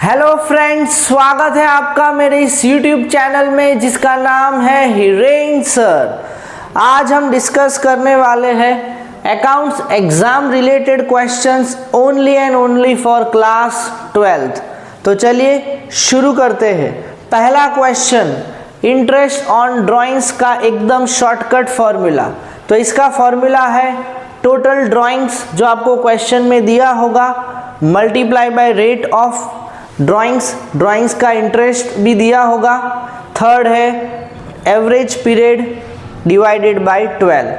Hello friends, स्वागत है आपका मेरे इस YouTube चैनल में जिसका नाम है हिरेन सर। आज हम डिस्कस करने वाले हैं accounts exam related questions only and only for class 12th। तो चलिए शुरू करते हैं। पहला क्वेश्चन, इंटरेस्ट ऑन ड्राइंग्स का एकदम शॉर्टकट फॉर्मूला। तो इसका फॉर्मूला है टोटल ड्राइंग्स जो आपको क्वेश्चन में दिया होगा multiply by rate of drawings का इंटरेस्ट भी दिया होगा। थर्ड है एवरेज पीरियड डिवाइडेड बाय 12।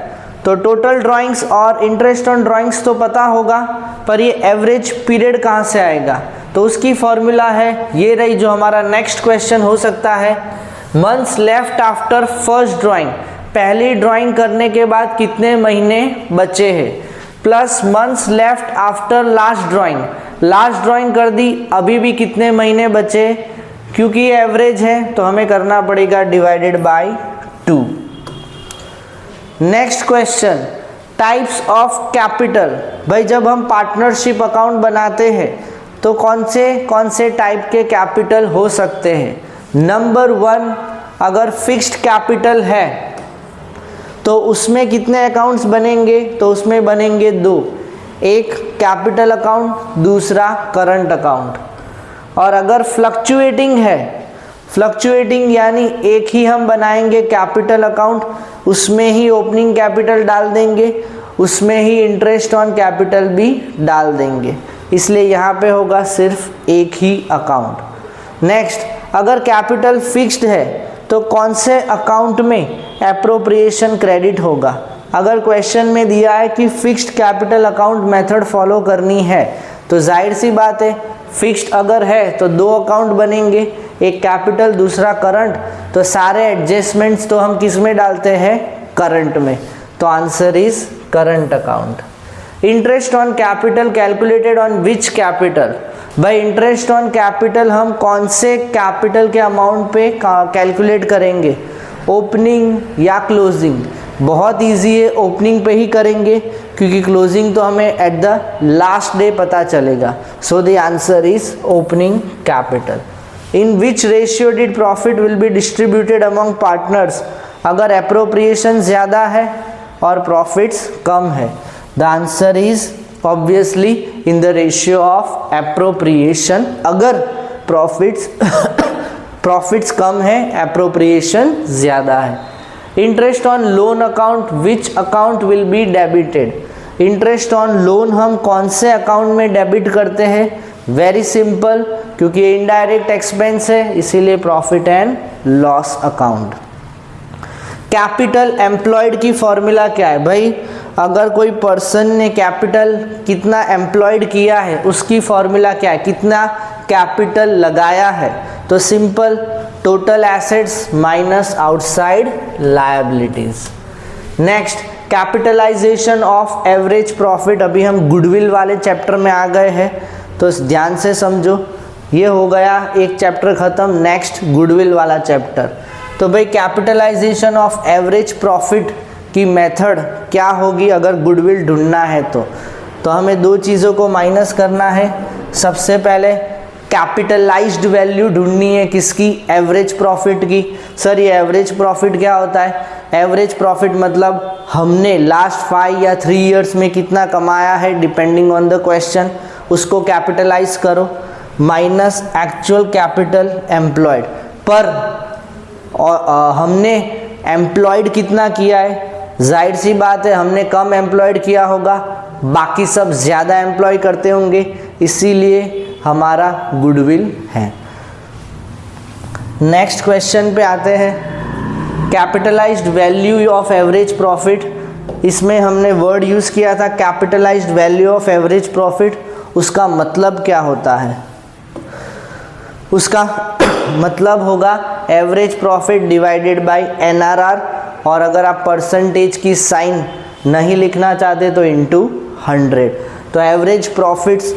तो टोटल ड्राइंग्स और इंटरेस्ट ऑन ड्राइंग्स तो पता होगा, पर ये एवरेज पीरियड कहाँ से आएगा, तो उसकी फॉर्मूला है ये रही जो हमारा नेक्स्ट क्वेश्चन हो सकता है। Months left after first drawing, पहली ड्राइंग करने के बाद कितने महीने बचे हैं, plus months left after last drawing, last drawing कर दी अभी भी कितने महीने बचे, क्योंकि ये एवरेज है तो हमें करना पड़ेगा divided by 2। Next question, types of capital. भाई जब हम पार्टनरशिप अकाउंट बनाते हैं तो कौन से टाइप के कैपिटल हो सकते हैं। नंबर 1, अगर फिक्स्ड कैपिटल है तो उसमें कितने अकाउंट्स बनेंगे, तो उसमें बनेंगे 2, एक कैपिटल अकाउंट, दूसरा करंट अकाउंट। और अगर फ्लक्चुएटिंग है, फ्लक्चुएटिंग यानी एक ही हम बनाएंगे कैपिटल अकाउंट, उसमें ही ओपनिंग कैपिटल डाल देंगे, उसमें ही इंटरेस्ट ऑन कैपिटल भी डाल देंगे, इसलिए यहाँ पे होगा सिर्फ एक ही अकाउंट। नेक्स्ट, अगर कैपिटल फिक्स्ड है तो कौन से अकाउंट में एप्रोप्रिएशन क्रेडिट होगा। अगर क्वेश्चन में दिया है कि fixed capital account method follow करनी है तो जाहिर सी बात है फिक्स्ड अगर है तो 2 अकाउंट बनेंगे, एक कैपिटल दूसरा करंट, तो सारे एडजस्टमेंट्स तो हम किस में डालते हैं, करंट में, तो answer is current account. Interest on capital calculated on which capital. भाई इंटरेस्ट ऑन कैपिटल हम कौन से कैपिटल के अमाउंट पे कैलकुलेट करेंगे, ओपनिंग या क्लोजिंग। बहुत इजी है, ओपनिंग पे ही करेंगे क्योंकि क्लोजिंग तो हमें एट द लास्ट डे पता चलेगा। So the answer is opening capital. In which ratio did profit will be distributed among partners. अगर एप्रोप्रिएशन ज़्यादा है और प्रॉफिट्स कम है, the answer is obviously in the ratio of appropriation. अगर profits कम है, appropriation ज़्यादा है। Interest on loan account, which account will be debited. Interest on loan हम कौन से अकाउंट में डेबिट करते हैं, वेरी सिंपल, क्योंकि ये इनडायरेक्ट एक्सपेंस है इसीलिए profit and loss account. Capital employed की फॉर्मूला क्या है। भाई अगर कोई पर्सन ने कैपिटल कितना एम्प्लॉयड किया है उसकी फॉर्मूला क्या है, कितना कैपिटल लगाया है, तो simple, total assets minus outside liabilities. Next, capitalisation of average profit. अभी हम गुडविल वाले चैप्टर में आ गए हैं तो ध्यान से समझो, ये हो गया एक चैप्टर खत्म, नेक्स्ट गुडविल वाला चैप्टर। तो भाई कैपिटलाइजेशन ऑफ एवरेज प्रॉफिट की मेथड क्या होगी अगर गुडविल ढूंढना है तो हमें 2 चीज़ों को माइनस करना है। सबसे पहले कैपिटलाइज्ड वैल्यू ढूंढनी है किसकी, एवरेज प्रॉफिट की। सर ये एवरेज प्रॉफिट क्या होता है, एवरेज प्रॉफिट मतलब हमने लास्ट 5 या 3 ईयर्स में कितना कमाया है डिपेंडिंग ऑन द क्वेश्चन, उसको कैपिटलाइज करो, माइनस एक्चुअल कैपिटल एम्प्लॉयड। पर हमने एम्प्लॉयड कितना किया है, जाहिर सी बात है हमने कम एम्प्लॉयड किया होगा, बाकी सब ज़्यादा एम्प्लॉय करते होंगे, इसीलिए हमारा गुडविल है। नेक्स्ट क्वेश्चन पे आते हैं, capitalised value of average profit. इसमें हमने वर्ड यूज़ किया था capitalised value of average profit. उसका मतलब क्या होता है, उसका मतलब होगा average profit divided by NRR, और अगर आप परसेंटेज की साइन नहीं लिखना चाहते तो इनटू 100। तो एवरेज प्रॉफिट्स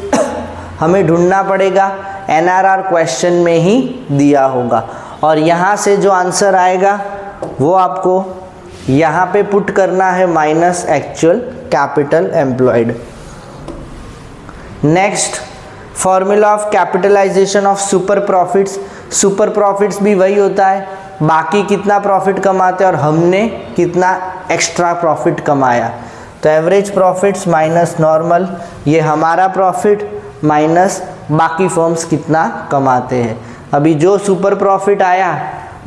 हमें ढूंढना पड़ेगा, NRR क्वेश्चन में ही दिया होगा, और यहाँ से जो आंसर आएगा वो आपको यहाँ पे पुट करना है minus actual capital employed. Next, formula of capitalisation of super profits, super profits भी वही होता है, बाकी कितना प्रॉफिट कमाते हैं और हमने कितना एक्स्ट्रा प्रॉफिट कमाया। तो एवरेज प्रॉफिट्स माइनस नॉर्मल, ये हमारा प्रॉफिट माइनस बाकी फर्म्स कितना कमाते हैं। अभी जो सुपर प्रॉफिट आया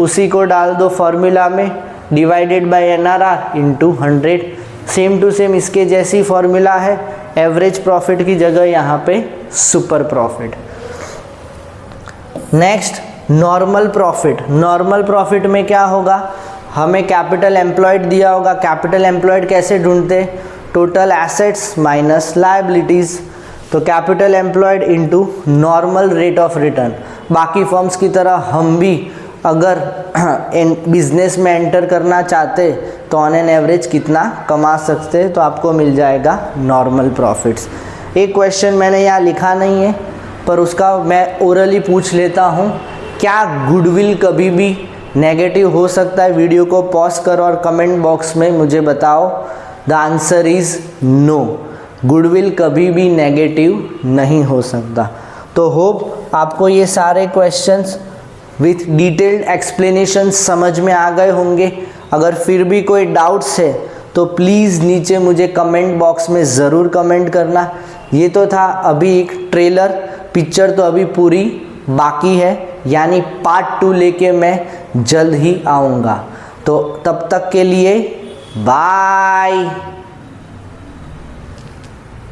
उसी को डाल दो फॉर्मूला में, divided by NRR into 100। Same to same इसके जैसी फॉर्मूला है, एवरेज प्रॉफिट की जगह यहाँ पे super profit. Next normal profit. Normal profit में क्या होगा, हमें कैपिटल एम्प्लॉयड दिया होगा, कैपिटल एम्प्लॉयड कैसे ढूंढते, टोटल एसेट्स माइनस लायबिलिटीज़। तो capital employed into normal rate of return. बाकी फर्म्स की तरह हम भी अगर बिजनेस में एंटर करना चाहते तो ऑन एन एवरेज कितना कमा सकते, तो आपको मिल जाएगा नॉर्मल प्रॉफिट्स। एक क्वेश्चन मैंने यहाँ लिखा नहीं है पर उसका मैं ओरली पूछ लेता हूँ, क्या गुडविल कभी भी नेगेटिव हो सकता है? वीडियो को पॉज करो और कमेंट बॉक्स में मुझे बताओ। The answer is no, goodwill कभी भी नेगेटिव नहीं हो सकता। तो होप आपको ये सारे क्वेश्चंस विथ डिटेल्ड एक्सप्लेनेशन समझ में आ गए होंगे। अगर फिर भी कोई डाउट्स है तो प्लीज़ नीचे मुझे कमेंट बॉक्स में ज़रूर कमेंट करना। ये तो था अभी एक ट्रेलर, पिक्चर तो अभी पूरी बाकी है, यानी पार्ट 2 लेके मैं जल्द ही आऊँगा। तो तब तक के लिए बाय।